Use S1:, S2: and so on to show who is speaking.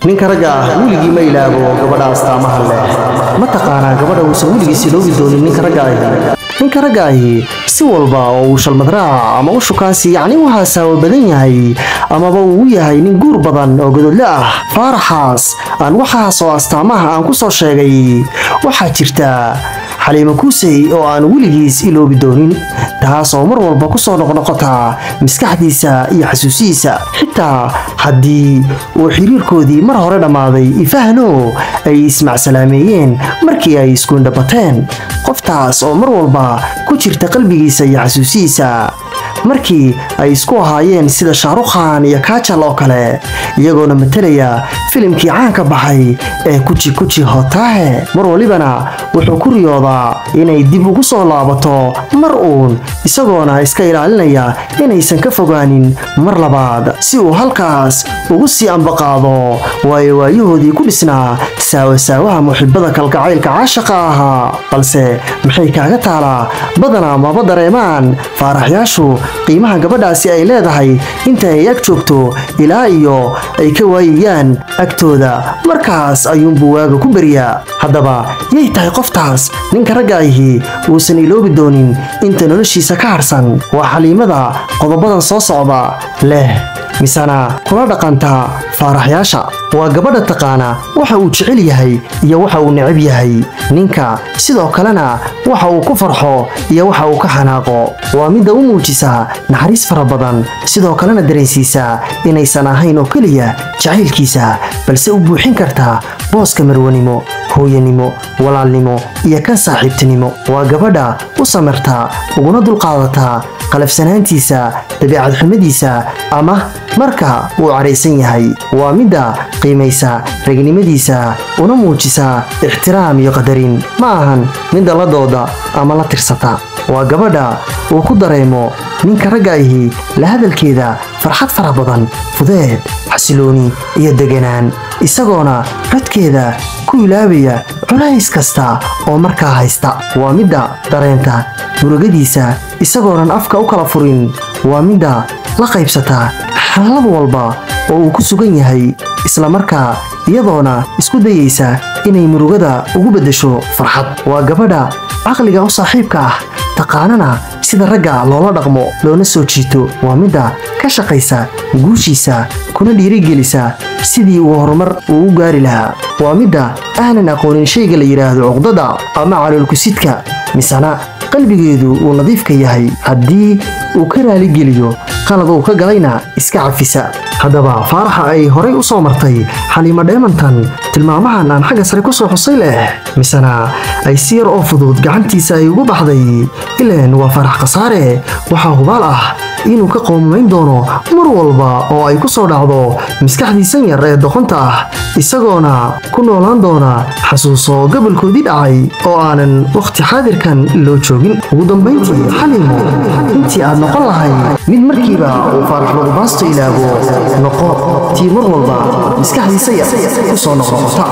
S1: ninka ragga ah weligii ma ilaago gabadha astaamaha leh ma taqaanaa gabadha uusan weligiis iloobi doonin ninka ragga ahi si walba oo uu shalmadraac ama u shukaansi yacni u haasaabo badan yahay amaba uu yahay nin guur badan oo gododle ah faaraxaas aan waxaas oo astaamaha aan ku soo sheegay waxaa jirta xaliimo kuusey oo aan weligiis iloobi doonin taas oo mar walba ku soo noqnoqota maskaxdiisa iyo xasuusihiisa xitaa haddii uu xiriirkoodii mar hore dhammaaday ifahno ay ismacsalaameyeen markii ay isku indhabateen qoftaas oo mar walba ku jirta qalbigiisa iyo xasuusihiisa markii ay isku ahaayeen sida shaarukhan iyo kaajal oo kale iyagoona matalaya filimkii caanka baxay ee kuji hotaahe mar walibana wuxuu ku riyoodaa inay dib ugu soo laabato mar uun isagoona iska ilaalinaya inaysan ka fogaanin mar labaad si uu halkaas ugu sii ambaqaado waayo waayahoodii ku dhisnaa saawasaawaha muxibbada kalgacaylka caashaqa ahaa balse maxay kaaga taalaa badanaa maba dareemaan faaraxyaashu qiimaha gabadhaasi ay leedahay inta ay ag joogto ilaa iyo ay ka waayayaan agtooda markaas ayuunbuu waaga ku beriyaa haddaba yay tahay qoftaas ninka ragga ahi uusan iloobi doonin inta noloshiisa ka harsan waa xaliimada qodobadan soo socda leh misana kula dhaqanta faaraxyaasha waa gabadha taqaana waxa uu jecel yahay iyo waxa uu neceb yahay ninka sidoo kalena waxa uu ku farxo iyo waxa uu ka xanaaqo waa midda u muujisa naxariis fara badan sidoo kalena dareensiisa inaysan ahayn oo keliya jacaylkiisa balse u buuxin karta booska marwanimo hooyanimo walaalnimo iyo kan saaxiibtinimo waa gabadha u samirta uguna dulqaadata qalafsanaantiisa dabeecad xumadiisa ama marka uu caraysan yahay waa midda qiimaysa ragnimadiisa una muujisa ixtiraam iyo qadarin ma ahan midda la dooda ama la tirsata waa gabadha uu ku dareemo ninka ragga ahi la hadalkeeda farxad fara badan fudeed xasilooni iyo deganaan isagoona codkeeda ku ilaabaya culays kasta oo markaa haysta waa midda dareenta murugadiisa isagoonan afka u kala furin waa midda la qaybsata xaalad walba oo uu ku sugan yahay isla markaa iyadoona isku dayaysa inay murugada ugu beddesho farxad waa gabadha caqliga u saaxiibka ah taqaanana sida ragga loola dhaqmo loona soo jiito waa midda ka shaqaysa guushiisa kuna dhiirigelisa sidii uu horumar ugu gaari lahaa waa midda aanan aqoonin shayga la yidhaahdo cuqdada ama caloolkusidka misana qalbigeedu uu nadiifka yahay haddii uu ka raaligeliyo qalad uu ka galayna iska cafisa haddaba faaraxa ay horay u soo martay xaliimo dheemantan tilmaamahan aan xagga sare ku soo xusay leh misana ay si yar oo fudud gacantiisa ay ugu baxday ileen waa faarax khasaare waxaa hubaal ah inuu ka qoomayn doono mar walba oo ay ku soo dhacdo maskaxdiisan yar ee doqonta ah isagoona ku noolaan doona xasuuso gobolkoodii dhacay oo aanan wakhti xaadirkan loo joogin ugu dambayntii xaliimo intii aad noqon lahay mid markiiba uu faarax lagu baasto ilaago noqo tii mar walba maskaxdiisa yar ku soo noqnoqota